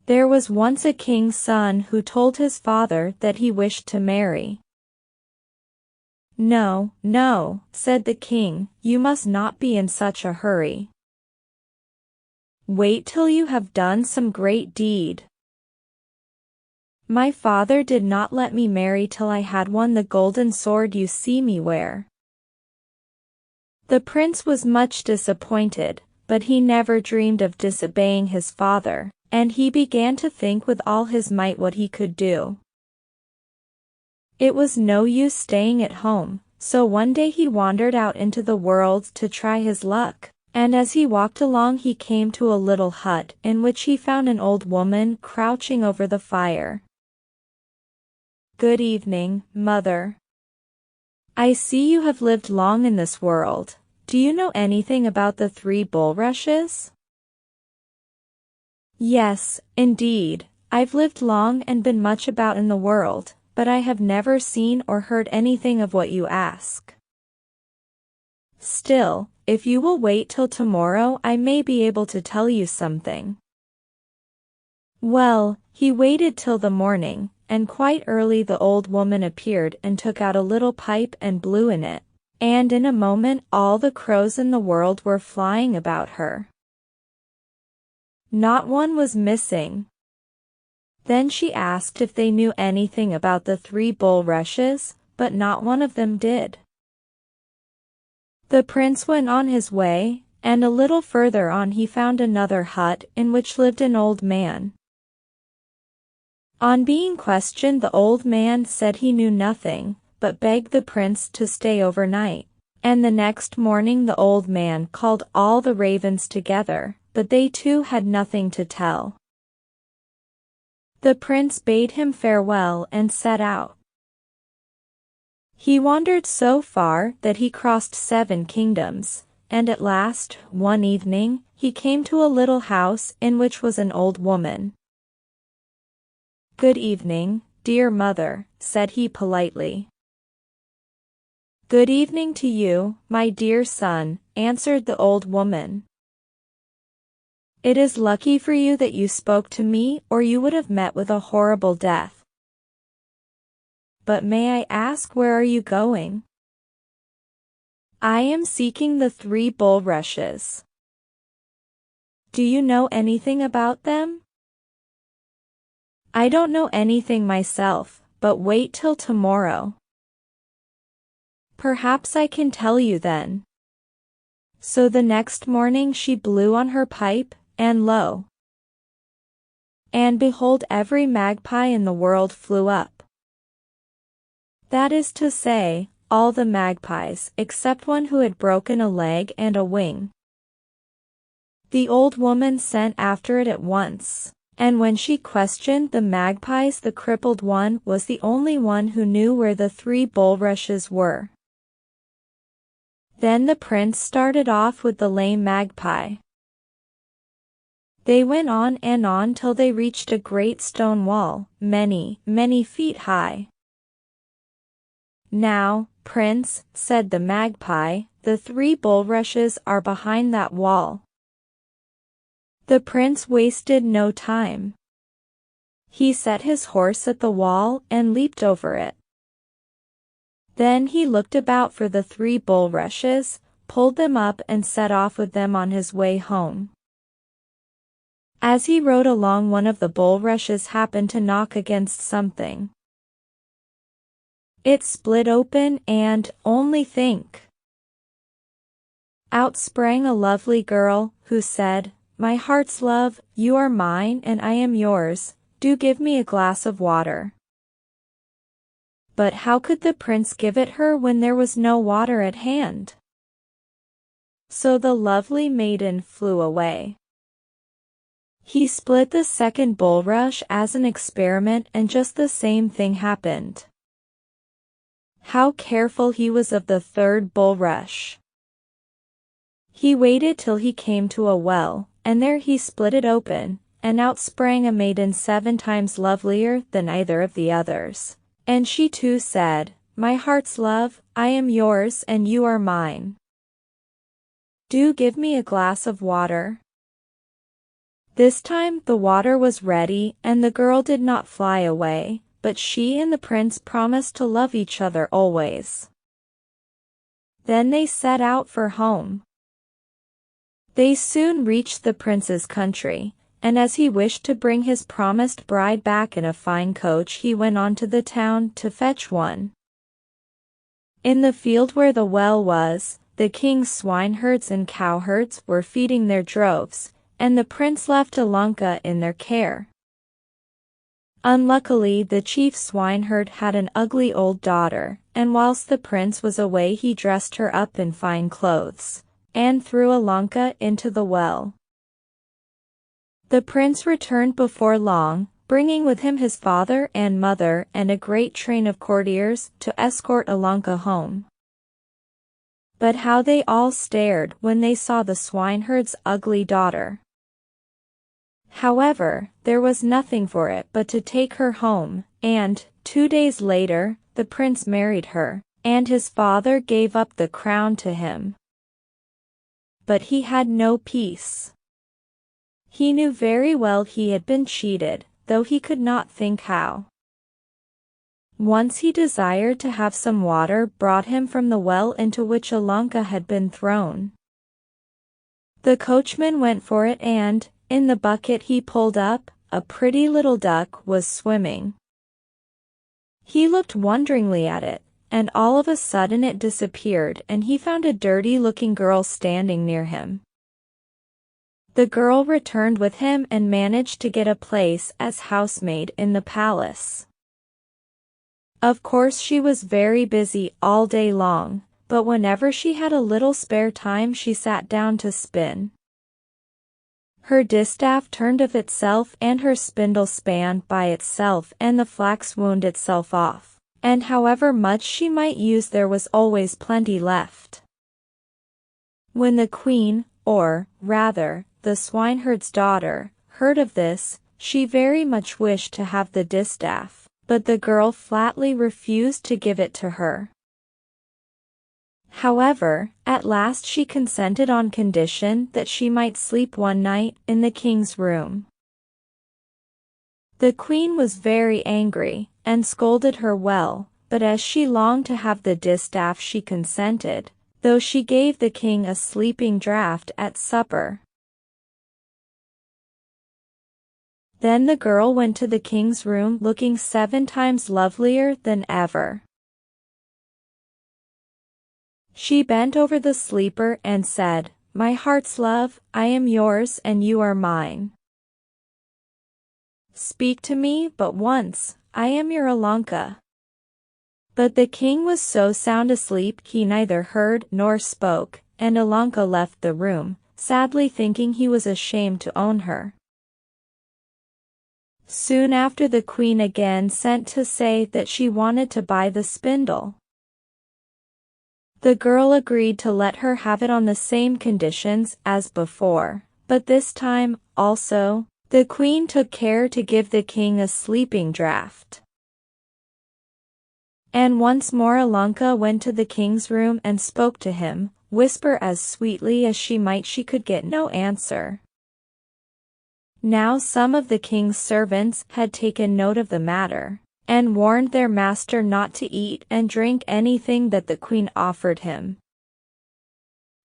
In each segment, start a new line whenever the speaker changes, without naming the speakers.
There was once a king's son who told his father that he wished to marry. "No, no," said the king, "you must not be in such a hurry. Wait till you have done some great deed. My father did not let me marry till I had won the golden sword you see me wear." The prince was much disappointed, but he never dreamed of disobeying his father, and he began to think with all his might what he could do. It was no use staying at home, so one day he wandered out into the world to try his luck, and as he walked along he came to a little hut in which he found an old woman crouching over the fire. "Good evening, mother. I see you have lived long in this world. Do you know anything about the 3 bulrushes?" "Yes, indeed, I've lived long and been much about in the world, but I have never seen or heard anything of what you ask. Still, if you will wait till tomorrow I may be able to tell you something." Well, he waited till the morning, and quite early the old woman appeared and took out a little pipe and blew in it, and in a moment all the crows in the world were flying about her. Not one was missing. Then she asked if they knew anything about the 3 bulrushes, but not one of them did. The prince went on his way, and a little further on he found another hut in which lived an old man. On being questioned, the old man said he knew nothing, but begged the prince to stay overnight, and the next morning the old man called all the ravens together, but they too had nothing to tell. The prince bade him farewell and set out. He wandered so far that he crossed 7 kingdoms, and at last, one evening, he came to a little house in which was an old woman. "Good evening, dear mother," said he politely. "Good evening to you, my dear son," answered the old woman. "It is lucky for you that you spoke to me, or you would have met with a horrible death. But may I ask, where are you going?" "I am seeking the 3 bulrushes." "Do you know anything about them?" "I don't know anything myself, but wait till tomorrow. Perhaps I can tell you then." So the next morning she blew on her pipe, and lo! and behold, every magpie in the world flew up. That is to say, all the magpies except one who had broken a leg and a wing. The old woman sent after it at once, and when she questioned the magpies, the crippled one was the only one who knew where the 3 bulrushes were. Then the prince started off with the lame magpie. They went on and on till they reached a great stone wall, many, many feet high. "Now, prince," said the magpie, "the 3 bulrushes are behind that wall." The prince wasted no time. He set his horse at the wall and leaped over it. Then he looked about for the 3 bulrushes, pulled them up and set off with them on his way home. As he rode along, one of the bulrushes happened to knock against something. It split open and, only think! Out sprang a lovely girl, who said, "My heart's love, you are mine and I am yours, do give me a glass of water." But how could the prince give it her when there was no water at hand? So the lovely maiden flew away. He split the 2nd bulrush as an experiment, and just the same thing happened. How careful he was of the 3rd bulrush! He waited till he came to a well, and there he split it open, and out sprang a maiden 7 times lovelier than either of the others, and she too said, "My heart's love, I am yours and you are mine. Do give me a glass of water." This time the water was ready and the girl did not fly away, but she and the prince promised to love each other always. Then they set out for home. They soon reached the prince's country, and as he wished to bring his promised bride back in a fine coach, he went on to the town to fetch one. In the field where the well was, the king's swineherds and cowherds were feeding their droves, and the prince left Ilonka in their care. Unluckily, the chief swineherd had an ugly old daughter, and whilst the prince was away he dressed her up in fine clothes, and threw Ilonka into the well. The prince returned before long, bringing with him his father and mother and a great train of courtiers to escort Ilonka home. But how they all stared when they saw the swineherd's ugly daughter. However, there was nothing for it but to take her home, and, 2 days later, the prince married her, and his father gave up the crown to him. But he had no peace. He knew very well he had been cheated, though he could not think how. Once he desired to have some water brought him from the well into which Ilonka had been thrown. The coachman went for it and, in the bucket he pulled up, a pretty little duck was swimming. He looked wonderingly at it, and all of a sudden it disappeared and he found a dirty-looking girl standing near him. The girl returned with him and managed to get a place as housemaid in the palace. Of course she was very busy all day long, but whenever she had a little spare time she sat down to spin. Her distaff turned of itself and her spindle span by itself and the flax wound itself off, and however much she might use there was always plenty left. When the queen, or, rather, the swineherd's daughter, heard of this, she very much wished to have the distaff, but the girl flatly refused to give it to her. However, at last she consented on condition that she might sleep one night in the king's room. The queen was very angry, and scolded her well, but as she longed to have the distaff she consented, though she gave the king a sleeping draught at supper. Then the girl went to the king's room looking 7 times lovelier than ever. She bent over the sleeper and said, "My heart's love, I am yours and you are mine. Speak to me but once, I am your Ilonka." But the king was so sound asleep he neither heard nor spoke, and Ilonka left the room, sadly thinking he was ashamed to own her. Soon after the queen again sent to say that she wanted to buy the spindle. The girl agreed to let her have it on the same conditions as before, but this time, also, the queen took care to give the king a sleeping draught. And once more Ilonka went to the king's room and spoke to him, whisper as sweetly as she might. She could get no answer. Now some of the king's servants had taken note of the matter, and warned their master not to eat and drink anything that the queen offered him.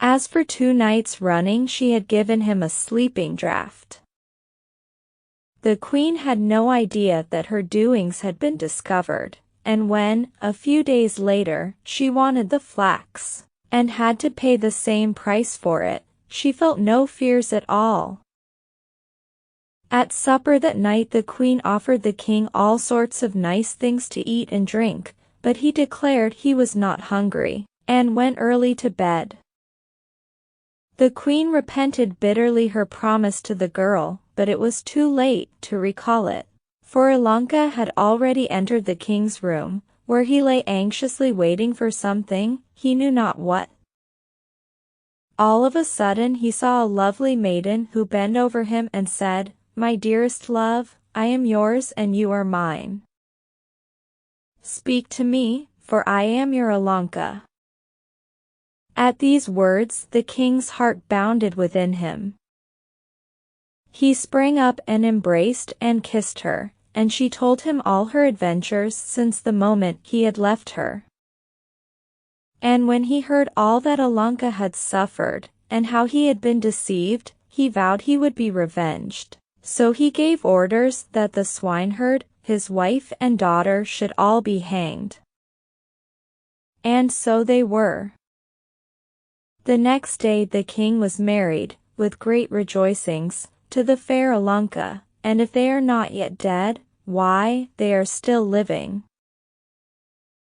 As for 2 nights running she had given him a sleeping draught. The queen had no idea that her doings had been discovered, and when, a few days later, she wanted the flax, and had to pay the same price for it, she felt no fears at all. At supper that night the queen offered the king all sorts of nice things to eat and drink, but he declared he was not hungry, and went early to bed. The queen repented bitterly her promise to the girl, but it was too late to recall it, for Ilonka had already entered the king's room, where he lay anxiously waiting for something, he knew not what. All of a sudden he saw a lovely maiden who bent over him and said, "My dearest love, I am yours and you are mine. Speak to me, for I am your Ilonka." At these words the king's heart bounded within him. He sprang up and embraced and kissed her, and she told him all her adventures since the moment he had left her. And when he heard all that Ilonka had suffered, and how he had been deceived, he vowed he would be revenged. So he gave orders that the swineherd, his wife and daughter should all be hanged. And so they were. The next day the king was married, with great rejoicings, to the fair Ilonka, and if they are not yet dead, why, they are still living.